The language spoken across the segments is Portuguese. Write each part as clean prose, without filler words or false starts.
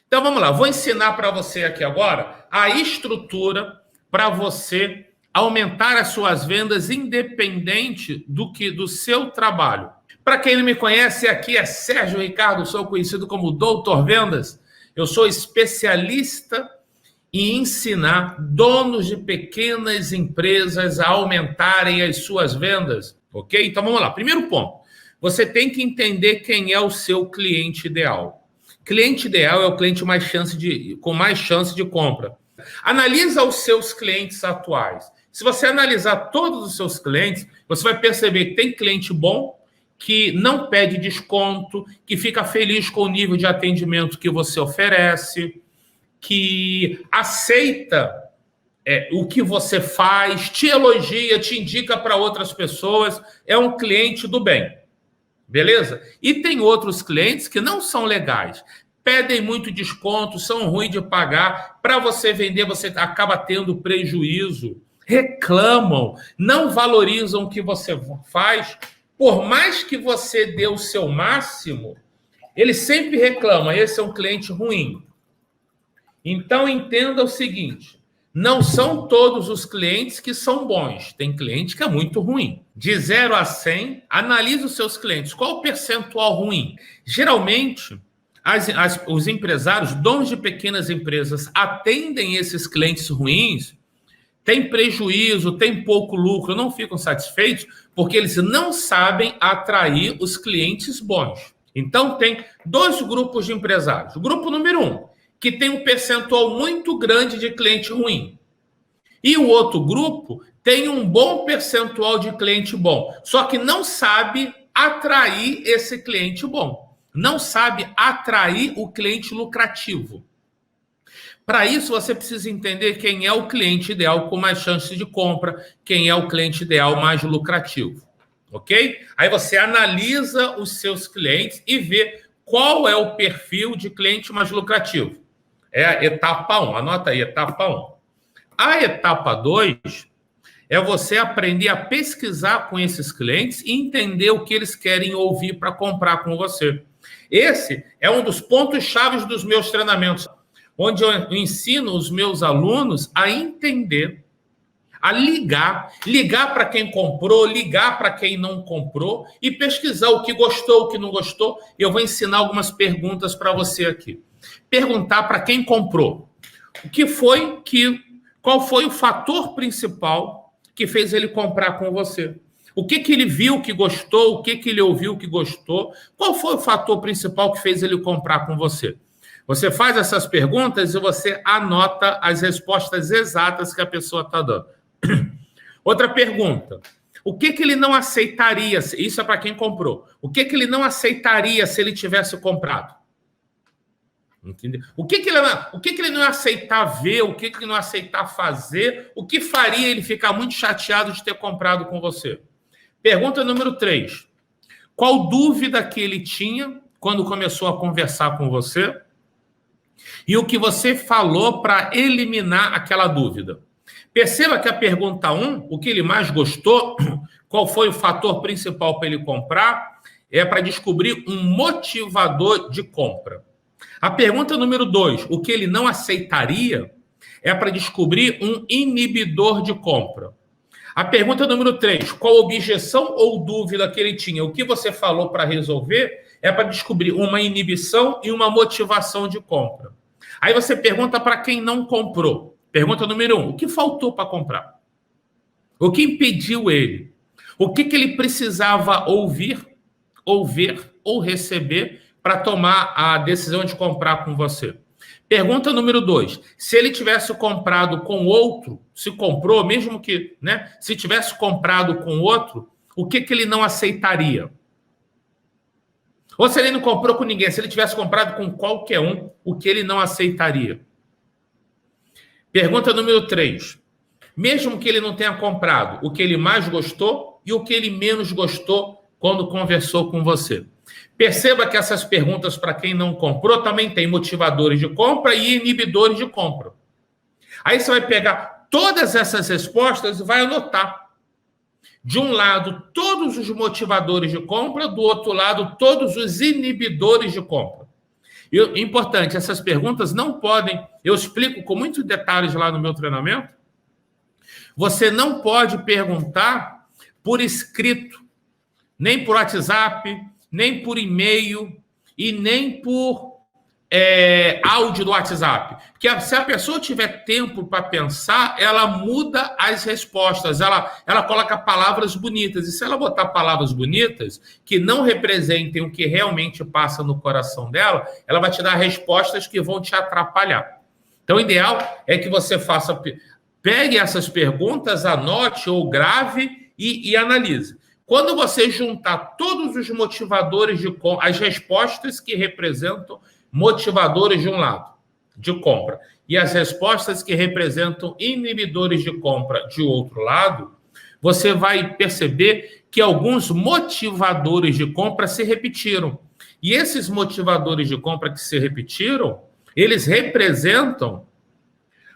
Então vamos lá, vou ensinar para você aqui agora a estrutura para você aumentar as suas vendas independente do seu trabalho. Para quem não me conhece, aqui é Sérgio Ricardo, sou conhecido como Doutor Vendas. Eu sou especialista em ensinar donos de pequenas empresas a aumentarem as suas vendas, ok? Então vamos lá, primeiro ponto, você tem que entender quem é o seu cliente ideal. Cliente ideal é o cliente com mais chance de compra. Analisa os seus clientes atuais. Se você analisar todos os seus clientes, você vai perceber que tem cliente bom, que não pede desconto, que fica feliz com o nível de atendimento que você oferece, que aceita o que você faz, te elogia, te indica para outras pessoas, é um cliente do bem. Beleza? E tem outros clientes que não são legais, pedem muito desconto, são ruins de pagar, para você vender você acaba tendo prejuízo, reclamam, não valorizam o que você faz, por mais que você dê o seu máximo, ele sempre reclama, esse é um cliente ruim. Então entenda o seguinte, não são todos os clientes que são bons. Tem cliente que é muito ruim. De 0 a 100, analise os seus clientes. Qual o percentual ruim? Geralmente, os empresários, donos de pequenas empresas, atendem esses clientes ruins, têm prejuízo, têm pouco lucro, não ficam satisfeitos, porque eles não sabem atrair os clientes bons. Então, tem dois grupos de empresários. O grupo número 1, que tem um percentual muito grande de cliente ruim. E o outro grupo tem um bom percentual de cliente bom, só que não sabe atrair esse cliente bom. Não sabe atrair o cliente lucrativo. Para isso, você precisa entender quem é o cliente ideal com mais chances de compra, quem é o cliente ideal mais lucrativo. Ok? Aí você analisa os seus clientes e vê qual é o perfil de cliente mais lucrativo. É a etapa 1, anota aí, etapa 1. A etapa 2 é você aprender a pesquisar com esses clientes e entender o que eles querem ouvir para comprar com você. Esse é um dos pontos-chave dos meus treinamentos, onde eu ensino os meus alunos a entender, a ligar para quem comprou, ligar para quem não comprou e pesquisar o que gostou, o que não gostou. Eu vou ensinar algumas perguntas para você aqui. Perguntar para quem comprou. Qual foi o fator principal que fez ele comprar com você? O que ele viu que gostou? O que ele ouviu que gostou? Qual foi o fator principal que fez ele comprar com você? Você faz essas perguntas e você anota as respostas exatas que a pessoa está dando. Outra pergunta. O que ele não aceitaria? Isso é para quem comprou. O que ele não aceitaria se ele tivesse comprado? Entendeu? O que ele não ia aceitar ver, o que ele não ia aceitar fazer, o que faria ele ficar muito chateado de ter comprado com você? Pergunta número 3. Qual dúvida que ele tinha quando começou a conversar com você? E o que você falou para eliminar aquela dúvida? Perceba que a pergunta 1, o que ele mais gostou, qual foi o fator principal para ele comprar, é para descobrir um motivador de compra. A pergunta número 2, o que ele não aceitaria, é para descobrir um inibidor de compra. A pergunta número 3, qual objeção ou dúvida que ele tinha, o que você falou para resolver, é para descobrir uma inibição e uma motivação de compra. Aí você pergunta para quem não comprou. Pergunta número 1, o que faltou para comprar? O que impediu ele? O que ele precisava ouvir ou receber para tomar a decisão de comprar com você? Pergunta número 2. Se ele tivesse comprado com outro, se comprou, mesmo que, se tivesse comprado com outro, o que ele não aceitaria? Ou se ele não comprou com ninguém, se ele tivesse comprado com qualquer um, o que ele não aceitaria? Pergunta número 3. Mesmo que ele não tenha comprado, o que ele mais gostou e o que ele menos gostou quando conversou com você? Perceba que essas perguntas, para quem não comprou, também tem motivadores de compra e inibidores de compra. Aí você vai pegar todas essas respostas e vai anotar. De um lado, todos os motivadores de compra, do outro lado, todos os inibidores de compra. E importante, essas perguntas não podem, eu explico com muitos detalhes lá no meu treinamento, você não pode perguntar por escrito, nem por WhatsApp, nem por e-mail e nem por áudio do WhatsApp. Porque se a pessoa tiver tempo para pensar, ela muda as respostas, ela coloca palavras bonitas. E se ela botar palavras bonitas que não representem o que realmente passa no coração dela, ela vai te dar respostas que vão te atrapalhar. Então, o ideal é que você pegue essas perguntas, anote ou grave e analise. Quando você juntar todos os motivadores as respostas que representam motivadores de um lado, de compra, e as respostas que representam inibidores de compra de outro lado, você vai perceber que alguns motivadores de compra se repetiram. E esses motivadores de compra que se repetiram, eles representam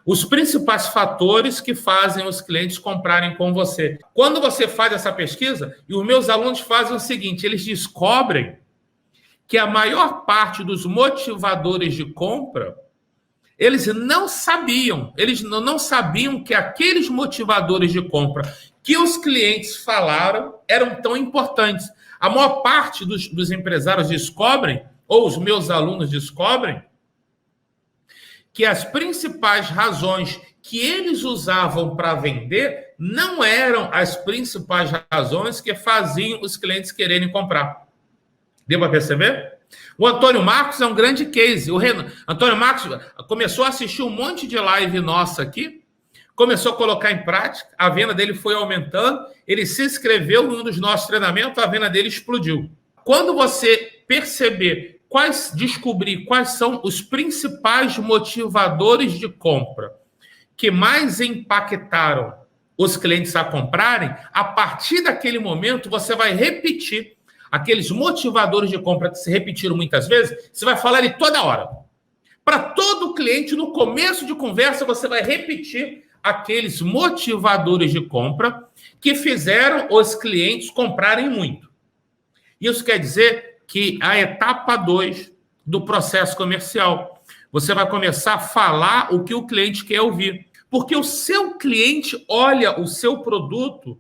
os principais fatores que fazem os clientes comprarem com você. Quando você faz essa pesquisa, e os meus alunos fazem o seguinte, eles descobrem que a maior parte dos motivadores de compra, eles não sabiam que aqueles motivadores de compra que os clientes falaram eram tão importantes. A maior parte dos empresários descobrem, ou os meus alunos descobrem, que as principais razões que eles usavam para vender não eram as principais razões que faziam os clientes quererem comprar. Deu para perceber? O Antônio Marcos é um grande case. Antônio Marcos começou a assistir um monte de live nossa aqui, começou a colocar em prática, a venda dele foi aumentando, ele se inscreveu em um dos nossos treinamentos, a venda dele explodiu. Quando você descobrir quais são os principais motivadores de compra que mais impactaram os clientes a comprarem, a partir daquele momento você vai repetir aqueles motivadores de compra que se repetiram muitas vezes, você vai falar ele toda hora. Para todo cliente, no começo de conversa, você vai repetir aqueles motivadores de compra que fizeram os clientes comprarem muito. Isso quer dizer que a etapa 2 do processo comercial, você vai começar a falar o que o cliente quer ouvir. Porque o seu cliente olha o seu produto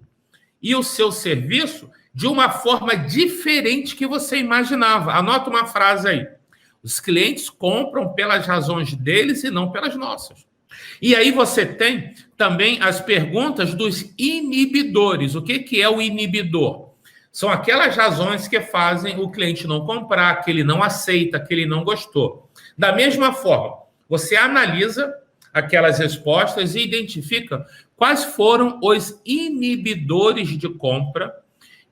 e o seu serviço de uma forma diferente que você imaginava. Anota uma frase aí. Os clientes compram pelas razões deles e não pelas nossas. E aí você tem também as perguntas dos inibidores. O que é o inibidor? São aquelas razões que fazem o cliente não comprar, que ele não aceita, que ele não gostou. Da mesma forma, você analisa aquelas respostas e identifica quais foram os inibidores de compra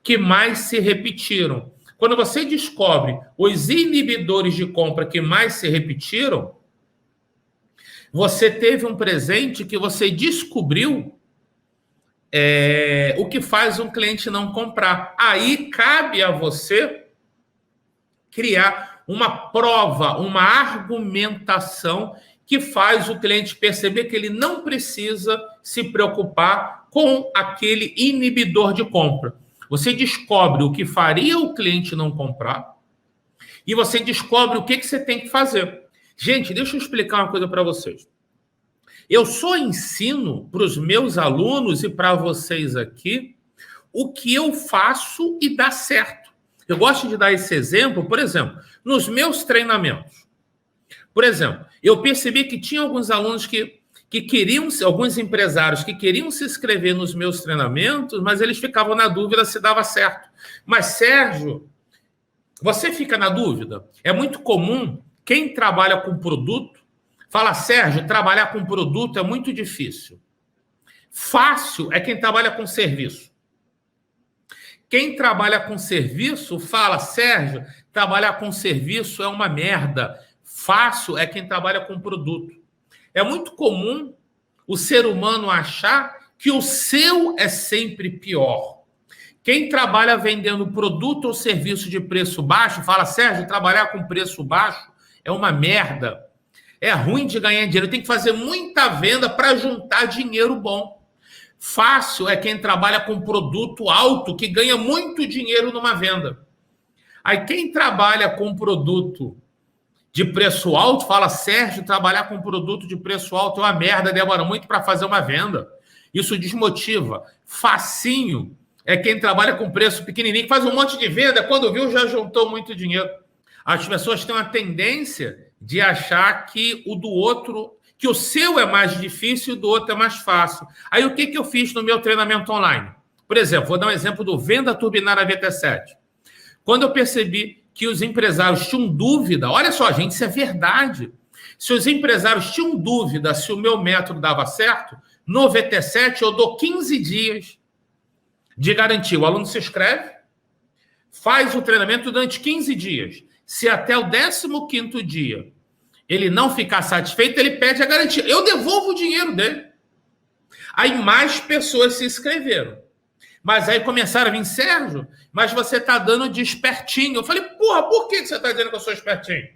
que mais se repetiram. Quando você descobre os inibidores de compra que mais se repetiram, você teve um presente que você descobriu o que faz um cliente não comprar. Aí cabe a você criar uma prova, uma argumentação que faz o cliente perceber que ele não precisa se preocupar com aquele inibidor de compra. Você descobre o que faria o cliente não comprar e você descobre o que você tem que fazer. Gente, deixa eu explicar uma coisa para vocês. Eu só ensino para os meus alunos e para vocês aqui o que eu faço e dá certo. Eu gosto de dar esse exemplo, por exemplo, nos meus treinamentos. Por exemplo, eu percebi que tinha alguns alunos que queriam, alguns empresários que queriam se inscrever nos meus treinamentos, mas eles ficavam na dúvida se dava certo. Mas, Sérgio, você fica na dúvida? É muito comum quem trabalha com produto fala, Sérgio, trabalhar com produto é muito difícil. Fácil é quem trabalha com serviço. Quem trabalha com serviço fala, Sérgio, trabalhar com serviço é uma merda. Fácil é quem trabalha com produto. É muito comum o ser humano achar que o seu é sempre pior. Quem trabalha vendendo produto ou serviço de preço baixo fala, Sérgio, trabalhar com preço baixo é uma merda. É ruim de ganhar dinheiro. Tem que fazer muita venda para juntar dinheiro bom. Fácil é quem trabalha com produto alto, que ganha muito dinheiro numa venda. Aí quem trabalha com produto de preço alto, fala, Sérgio, trabalhar com produto de preço alto é uma merda, demora muito para fazer uma venda. Isso desmotiva. Facinho é quem trabalha com preço pequenininho, que faz um monte de venda, quando viu já juntou muito dinheiro. As pessoas têm uma tendência de achar que o do outro, que o seu é mais difícil e o do outro é mais fácil. Aí o que eu fiz no meu treinamento online? Por exemplo, vou dar um exemplo do Venda Turbinária VT7. Quando eu percebi que os empresários tinham dúvida, olha só, gente, isso é verdade. Se os empresários tinham dúvida se o meu método dava certo, no VT7 eu dou 15 dias de garantia. O aluno se inscreve, faz o treinamento durante 15 dias. Se até o 15º dia ele não ficar satisfeito, ele pede a garantia. Eu devolvo o dinheiro dele. Aí mais pessoas se inscreveram. Mas aí começaram a vir, Sérgio, mas você está dando de espertinho. Eu falei, porra, por que você está dizendo que eu sou espertinho?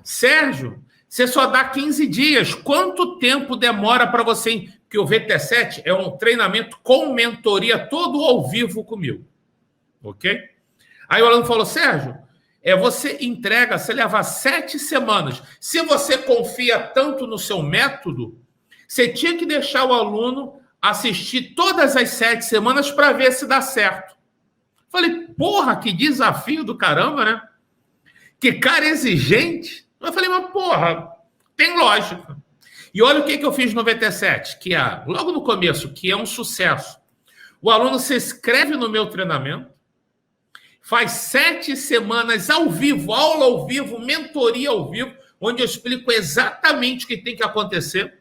Sérgio, você só dá 15 dias. Quanto tempo demora para você... Que o VT7 é um treinamento com mentoria todo ao vivo comigo. Ok? Aí o aluno falou, Sérgio, você entrega, você leva 7 semanas. Se você confia tanto no seu método, você tinha que deixar o aluno assistir todas as 7 semanas para ver se dá certo. Falei, porra, que desafio do caramba, né? Que cara exigente. Eu falei, mas porra, tem lógica. E olha o que eu fiz no VT7, que é, logo no começo, que é um sucesso. O aluno se inscreve no meu treinamento, faz 7 semanas ao vivo, aula ao vivo, mentoria ao vivo, onde eu explico exatamente o que tem que acontecer.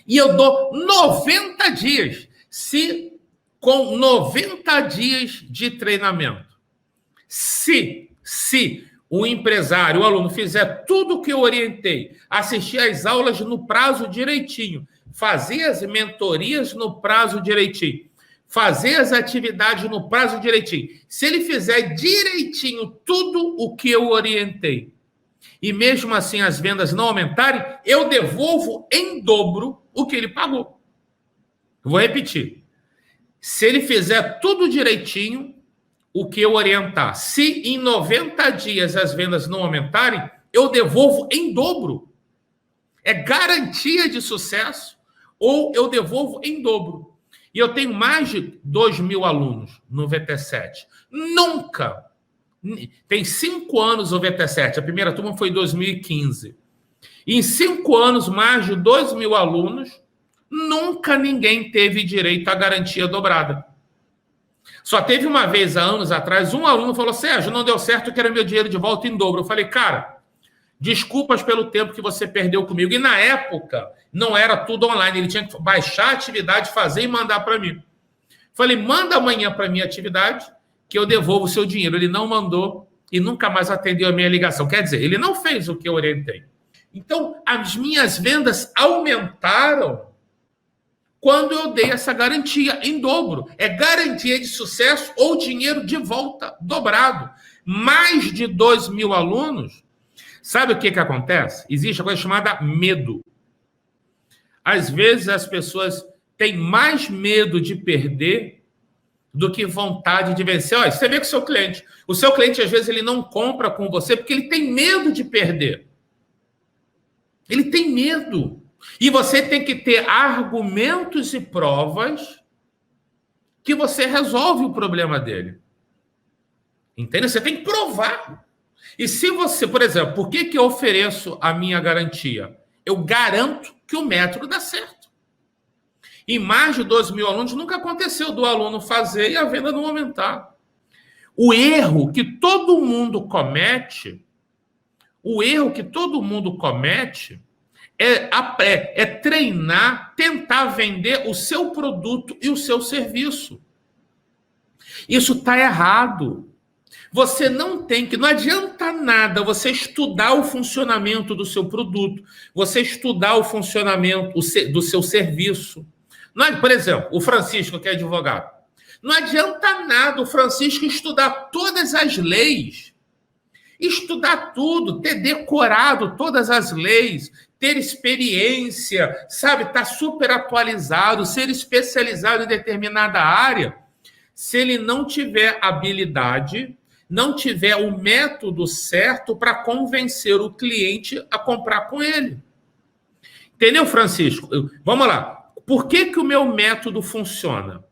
E eu dou 90 dias. Se com 90 dias de treinamento, se o empresário, o aluno fizer tudo o que eu orientei, assistir às aulas no prazo direitinho, fazer as mentorias no prazo direitinho, fazer as atividades no prazo direitinho, se ele fizer direitinho tudo o que eu orientei, e mesmo assim as vendas não aumentarem, eu devolvo em dobro o que ele pagou. Eu vou repetir. Se ele fizer tudo direitinho, o que eu orientar, se em 90 dias as vendas não aumentarem, eu devolvo em dobro. É garantia de sucesso ou eu devolvo em dobro. E eu tenho mais de 2.000 alunos no VT7. Nunca. Tem 5 anos o VT7. A primeira turma foi em 2015. Em 5 anos, mais de 2.000 alunos, nunca ninguém teve direito à garantia dobrada. Só teve uma vez, há anos atrás, um aluno falou, Sérgio, não deu certo, eu quero meu dinheiro de volta em dobro. Eu falei, cara, desculpas pelo tempo que você perdeu comigo. E na época, não era tudo online. Ele tinha que baixar a atividade, fazer e mandar para mim. Falei, manda amanhã para mim a atividade, que eu devolvo o seu dinheiro. Ele não mandou e nunca mais atendeu a minha ligação. Quer dizer, ele não fez o que eu orientei. Então, as minhas vendas aumentaram quando eu dei essa garantia em dobro. É garantia de sucesso ou dinheiro de volta dobrado. Mais de 2.000 alunos. Sabe o que acontece? Existe uma coisa chamada medo. Às vezes as pessoas têm mais medo de perder do que vontade de vencer. Olha, você vê com o seu cliente, às vezes, ele não compra com você porque ele tem medo de perder. Ele tem medo. E você tem que ter argumentos e provas que você resolve o problema dele. Entende? Você tem que provar. E se você, por exemplo, por que eu ofereço a minha garantia? Eu garanto que o método dá certo. Em mais de 2.000 alunos, nunca aconteceu do aluno fazer e a venda não aumentar. O erro que todo mundo comete, é treinar, tentar vender o seu produto e o seu serviço. Isso está errado. Você não adianta nada você estudar o funcionamento do seu produto, você estudar o funcionamento do seu serviço. Por exemplo, o Francisco, que é advogado. Não adianta nada o Francisco estudar todas as leis, estudar tudo, ter decorado todas as leis, ter experiência, sabe, estar super atualizado, ser especializado em determinada área, se ele não tiver habilidade, não tiver o método certo para convencer o cliente a comprar com ele. Entendeu, Francisco? Vamos lá. Por que o meu método funciona?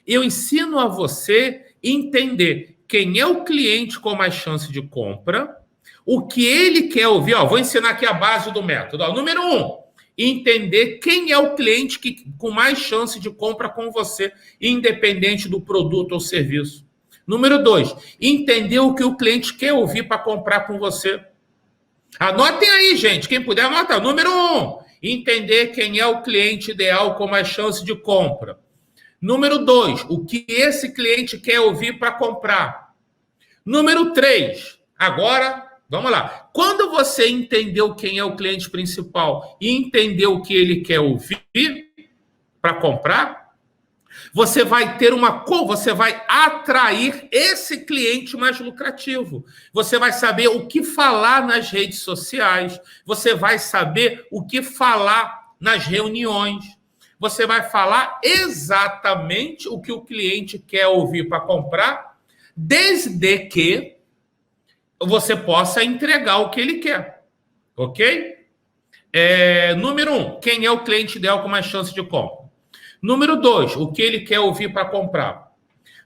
Eu ensino a você entender quem é o cliente com mais chance de compra, o que ele quer ouvir. Vou ensinar aqui a base do método. Número 1, entender quem é o cliente com mais chance de compra com você, independente do produto ou serviço. Número 2, entender o que o cliente quer ouvir para comprar com você. Anotem aí, gente. Quem puder, anota. Número 1, entender quem é o cliente ideal com mais chance de compra. Número 2, o que esse cliente quer ouvir para comprar. Número 3, agora, vamos lá. Quando você entendeu quem é o cliente principal e entendeu o que ele quer ouvir para comprar, você vai atrair esse cliente mais lucrativo. Você vai saber o que falar nas redes sociais, você vai saber o que falar nas reuniões. Você vai falar exatamente o que o cliente quer ouvir para comprar, desde que você possa entregar o que ele quer. Ok? Número 1, quem é o cliente ideal com mais chance de compra? Número 2, o que ele quer ouvir para comprar?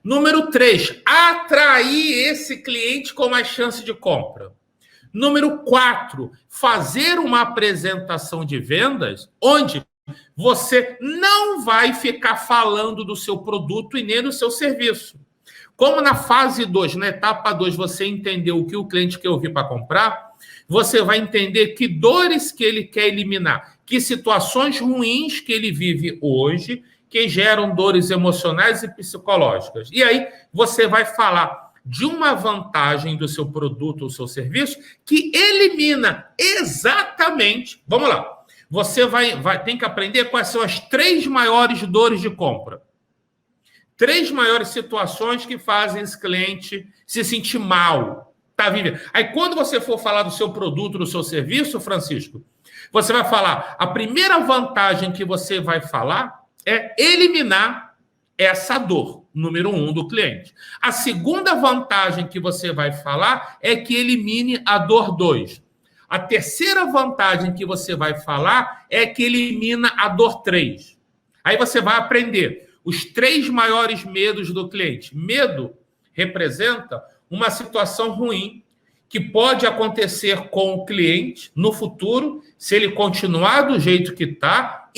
Número 3, atrair esse cliente com mais chance de compra. Número 4, fazer uma apresentação de vendas onde você não vai ficar falando do seu produto e nem do seu serviço. Como na fase 2, na etapa 2, você entendeu o que o cliente quer ouvir para comprar, você vai entender que dores que ele quer eliminar, que situações ruins que ele vive hoje, que geram dores emocionais e psicológicas. E aí você vai falar de uma vantagem do seu produto ou seu serviço que elimina exatamente... Vamos lá. Você tem que aprender quais são as 3 maiores dores de compra. 3 maiores situações que fazem esse cliente se sentir mal. Tá vivendo. Aí, quando você for falar do seu produto, do seu serviço, Francisco, você vai falar, a primeira vantagem que você vai falar é eliminar essa dor, número 1, do cliente. A segunda vantagem que você vai falar é que elimine a dor 2. A terceira vantagem que você vai falar é que elimina a dor 3. Aí você vai aprender os 3 maiores medos do cliente. Medo representa uma situação ruim que pode acontecer com o cliente no futuro, se ele continuar do jeito que está,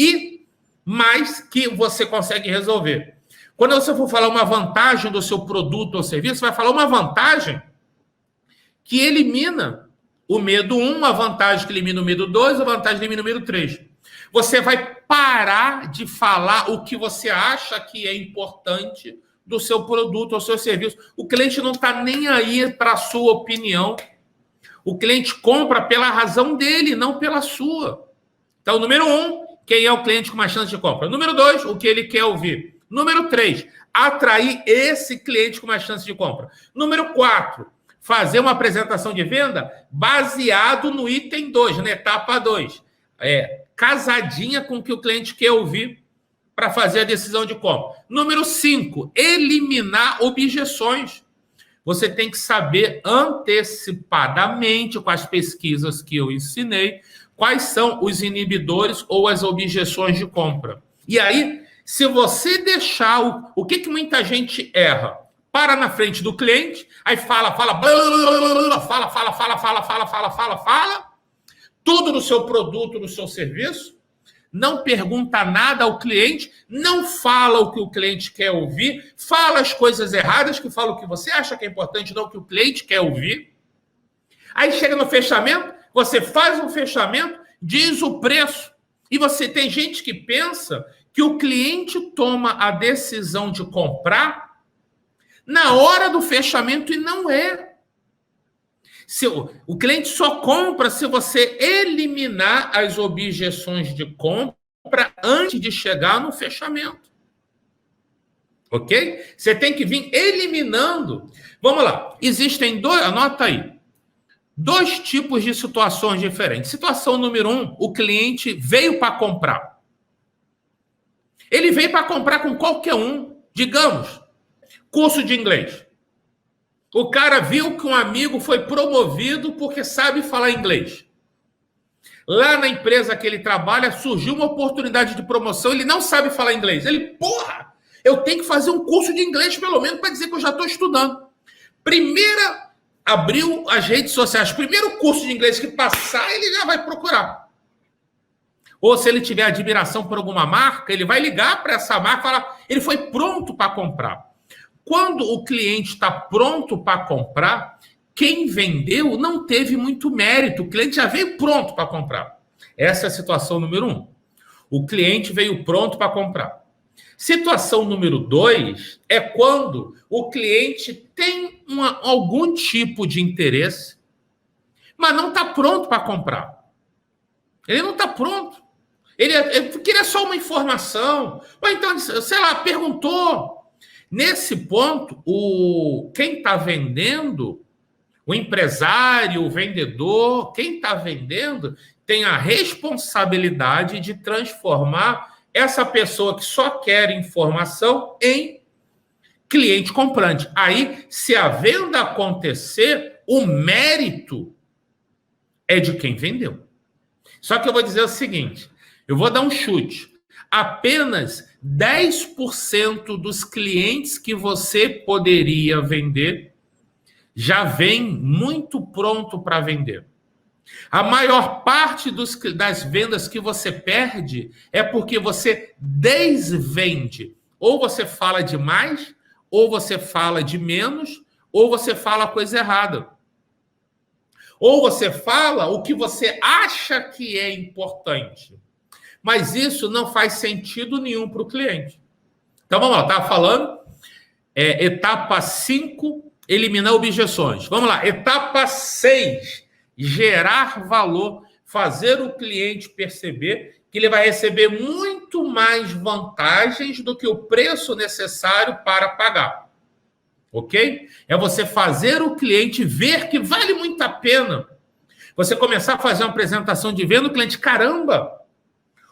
mas que você consegue resolver. Quando você for falar uma vantagem do seu produto ou serviço, você vai falar uma vantagem que elimina o medo 1, a vantagem que elimina o medo 2, a vantagem que elimina o medo 3. Você vai parar de falar o que você acha que é importante do seu produto ou seu serviço. O cliente não está nem aí para a sua opinião. O cliente compra pela razão dele, não pela sua. Então, número 1, quem é o cliente com mais chance de compra? Número 2, o que ele quer ouvir. Número 3, atrair esse cliente com mais chance de compra. Número 4, fazer uma apresentação de venda baseado no item 2, na etapa 2. Casadinha com o que o cliente quer ouvir para fazer a decisão de compra. Número 5, eliminar objeções. Você tem que saber antecipadamente, com as pesquisas que eu ensinei, quais são os inibidores ou as objeções de compra. E aí, se você deixar... O que muita gente erra? Para na frente do cliente, aí fala, tudo no seu produto, no seu serviço, não pergunta nada ao cliente, não fala o que o cliente quer ouvir, fala as coisas erradas, que fala o que você acha que é importante, não o que o cliente quer ouvir. Aí chega no fechamento, você faz um fechamento, diz o preço, e você tem gente que pensa que o cliente toma a decisão de comprar na hora do fechamento, e não é. O cliente só compra se você eliminar as objeções de compra antes de chegar no fechamento. Ok? Você tem que vir eliminando. Vamos lá. Existem anota aí, 2 tipos de situações diferentes. Situação número 1, o cliente veio para comprar. Ele veio para comprar com qualquer um, digamos, curso de inglês. O cara viu que um amigo foi promovido porque sabe falar inglês. Lá na empresa que ele trabalha, surgiu uma oportunidade de promoção, ele não sabe falar inglês. Ele, porra, eu tenho que fazer um curso de inglês, pelo menos, para dizer que eu já estou estudando. Primeira, abriu as redes sociais. Primeiro curso de inglês que passar, ele já vai procurar. Ou se ele tiver admiração por alguma marca, ele vai ligar para essa marca e falar, ele foi pronto para comprar. Quando o cliente está pronto para comprar, quem vendeu não teve muito mérito. O cliente já veio pronto para comprar. Essa é a situação número 1. O cliente veio pronto para comprar. Situação número 2 é quando o cliente tem algum tipo de interesse, mas não está pronto para comprar. Ele não está pronto. Ele queria só uma informação. Ou então, sei lá, perguntou. Nesse ponto, quem está vendendo, o empresário, o vendedor, quem está vendendo, tem a responsabilidade de transformar essa pessoa que só quer informação em cliente comprante. Aí, se a venda acontecer, o mérito é de quem vendeu. Só que eu vou dizer o seguinte, eu vou dar um chute. Apenas 10% dos clientes que você poderia vender já vem muito pronto para vender. A maior parte das vendas que você perde é porque você desvende. Ou você fala demais, ou você fala de menos, ou você fala a coisa errada. Ou você fala o que você acha que é importante. Mas isso não faz sentido nenhum para o cliente. Então, vamos lá, estava falando, etapa 5, eliminar objeções. Vamos lá, etapa 6, gerar valor, fazer o cliente perceber que ele vai receber muito mais vantagens do que o preço necessário para pagar. Ok? É você fazer o cliente ver que vale muito a pena. Você começar a fazer uma apresentação de venda, o cliente, caramba,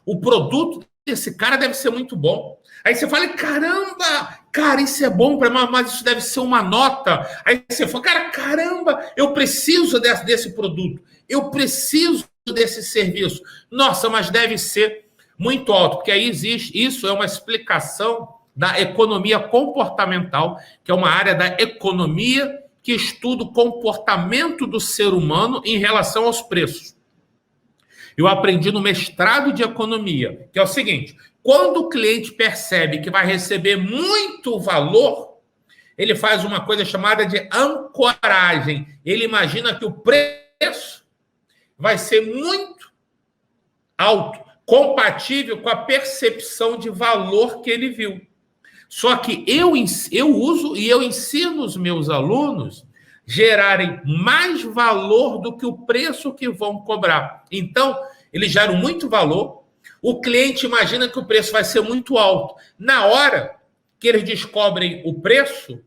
o produto desse cara deve ser muito bom. Aí você fala, caramba, cara, isso é bom para mim, mas isso deve ser uma nota. Aí você fala, cara, caramba, eu preciso desse produto, eu preciso desse serviço. Nossa, mas deve ser muito alto, porque aí existe, isso é uma explicação da economia comportamental, que é uma área da economia que estuda o comportamento do ser humano em relação aos preços. Eu aprendi no mestrado de economia, que é o seguinte, quando o cliente percebe que vai receber muito valor, ele faz uma coisa chamada de ancoragem. Ele imagina que o preço vai ser muito alto, compatível com a percepção de valor que ele viu. Só que eu uso e eu ensino os meus alunos gerarem mais valor do que o preço que vão cobrar. Então, eles geram muito valor, o cliente imagina que o preço vai ser muito alto. Na hora que eles descobrem o preço,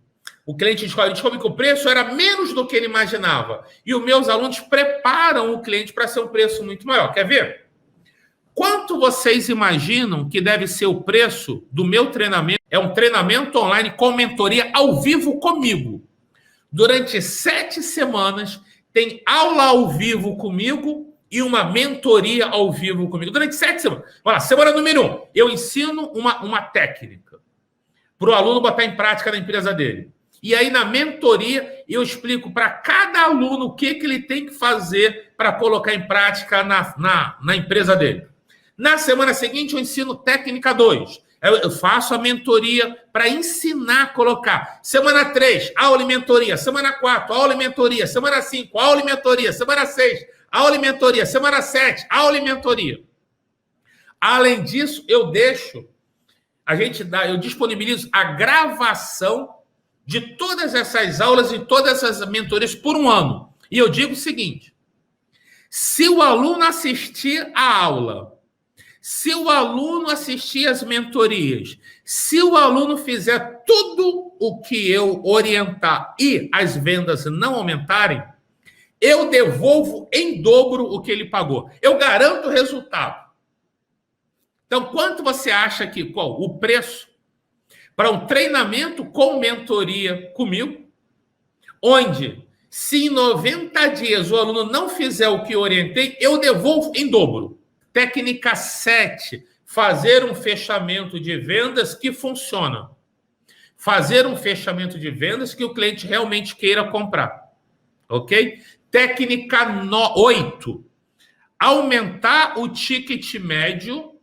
o cliente descobre que o preço era menos do que ele imaginava. E os meus alunos preparam o cliente para ser um preço muito maior. Quer ver? Quanto vocês imaginam que deve ser o preço do meu treinamento? É um treinamento online com mentoria ao vivo comigo. Durante 7 semanas, tem aula ao vivo comigo e uma mentoria ao vivo comigo. Durante 7 semanas. Olha lá, semana número 1, eu ensino uma técnica para o aluno botar em prática na empresa dele. E aí, na mentoria, eu explico para cada aluno o que ele tem que fazer para colocar em prática na empresa dele. Na semana seguinte, eu ensino técnica 2. Eu faço a mentoria para ensinar a colocar. Semana 3, aula e mentoria. Semana 4, aula e mentoria. Semana 5, aula e mentoria. Semana 6, aula e mentoria. Semana 7, aula e mentoria. Além disso, eu disponibilizo a gravação de todas essas aulas e todas essas mentorias por 1 ano. E eu digo o seguinte, se o aluno assistir a aula, se o aluno assistir às mentorias, se o aluno fizer tudo o que eu orientar e as vendas não aumentarem, eu devolvo em dobro o que ele pagou. Eu garanto o resultado. Então, quanto você acha que qual o preço para um treinamento com mentoria comigo onde, se em 90 dias o aluno não fizer o que eu orientei, eu devolvo em dobro. Técnica 7, fazer um fechamento de vendas que funciona. Fazer um fechamento de vendas que o cliente realmente queira comprar. Ok? Técnica 8, aumentar o ticket médio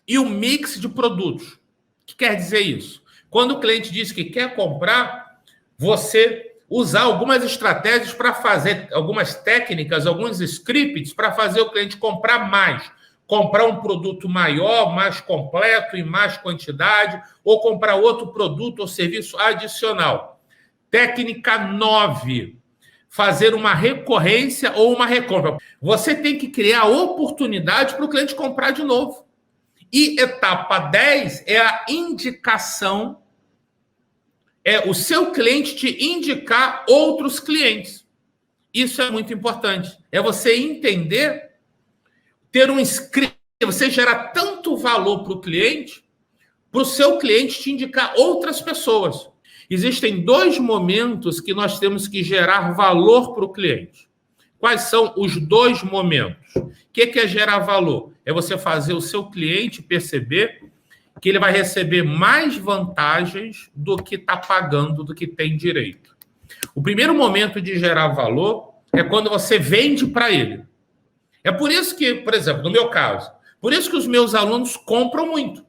e o mix de produtos. O que quer dizer isso? Quando o cliente diz que quer comprar, você usar algumas estratégias para fazer, algumas técnicas, alguns scripts para fazer o cliente comprar mais. Comprar um produto maior, mais completo, em mais quantidade, ou comprar outro produto ou serviço adicional. Técnica 9, fazer uma recorrência ou uma recompra. Você tem que criar oportunidade para o cliente comprar de novo. E etapa 10 é a indicação, é o seu cliente te indicar outros clientes. Isso é muito importante. É você entender, ter um script, você gerar tanto valor para o cliente, para o seu cliente te indicar outras pessoas. Existem 2 momentos que nós temos que gerar valor para o cliente. Quais são os 2 momentos? O que é gerar valor? É você fazer o seu cliente perceber que ele vai receber mais vantagens do que está pagando, do que tem direito. O primeiro momento de gerar valor é quando você vende para ele. É por isso que, por exemplo, no meu caso, por isso que os meus alunos compram muito.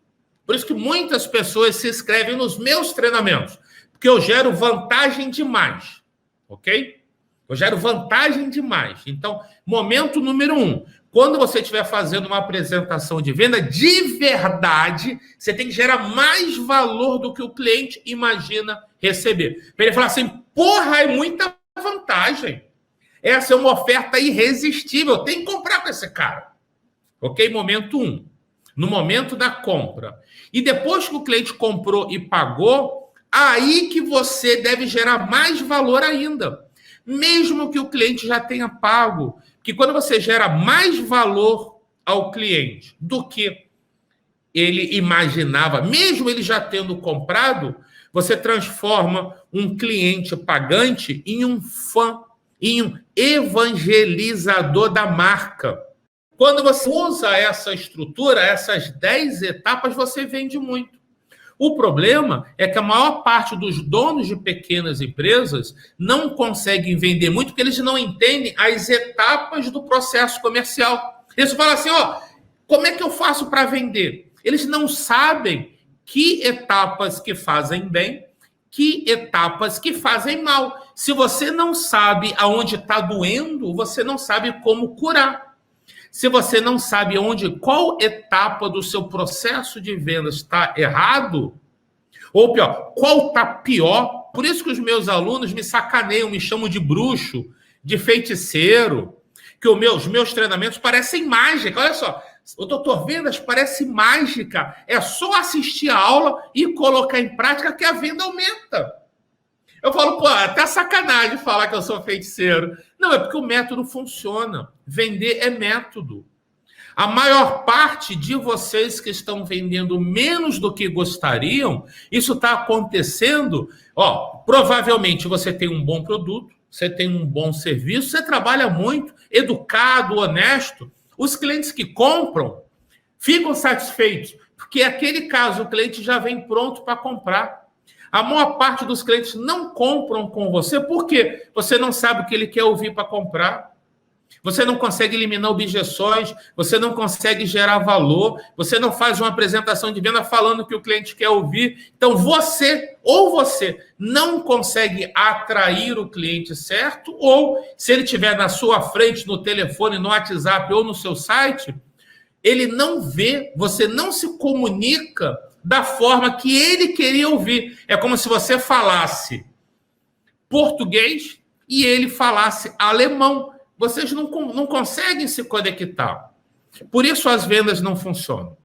Por isso que muitas pessoas se inscrevem nos meus treinamentos. Porque eu gero vantagem demais. Ok? Eu gero vantagem demais. Então, momento número 1. Quando você estiver fazendo uma apresentação de venda, de verdade, você tem que gerar mais valor do que o cliente imagina receber. Para ele falar assim, porra, é muita vantagem. Essa é uma oferta irresistível. Eu tenho que comprar com esse cara. Ok? Momento 1. No momento da compra. E depois que o cliente comprou e pagou, aí que você deve gerar mais valor ainda. Mesmo que o cliente já tenha pago. Que quando você gera mais valor ao cliente do que ele imaginava, mesmo ele já tendo comprado, você transforma um cliente pagante em um fã, em um evangelizador da marca. Quando você usa essa estrutura, essas 10 etapas, você vende muito. O problema é que a maior parte dos donos de pequenas empresas não conseguem vender muito porque eles não entendem as etapas do processo comercial. Eles falam assim, como é que eu faço para vender? Eles não sabem que etapas que fazem bem, que etapas que fazem mal. Se você não sabe aonde está doendo, você não sabe como curar. Se você não sabe qual etapa do seu processo de vendas está errado, ou pior, qual está pior, por isso que os meus alunos me sacaneiam, me chamam de bruxo, de feiticeiro, que os meus treinamentos parecem mágica. Olha só, o Doutor Vendas parece mágica. É só assistir a aula e colocar em prática que a venda aumenta. Eu falo, até sacanagem falar que eu sou feiticeiro. Não, é porque o método funciona. Vender é método. A maior parte de vocês que estão vendendo menos do que gostariam, isso está acontecendo. Provavelmente você tem um bom produto, você tem um bom serviço, você trabalha muito, educado, honesto. Os clientes que compram ficam satisfeitos, porque aquele caso o cliente já vem pronto para comprar. A maior parte dos clientes não compram com você porque você não sabe o que ele quer ouvir para comprar. Você não consegue eliminar objeções, você não consegue gerar valor, você não faz uma apresentação de venda falando o que o cliente quer ouvir. Então, você não consegue atrair o cliente certo, ou se ele estiver na sua frente, no telefone, no WhatsApp ou no seu site, ele não vê, você não se comunica da forma que ele queria ouvir. É como se você falasse português e ele falasse alemão. Vocês não conseguem se conectar. Por isso as vendas não funcionam.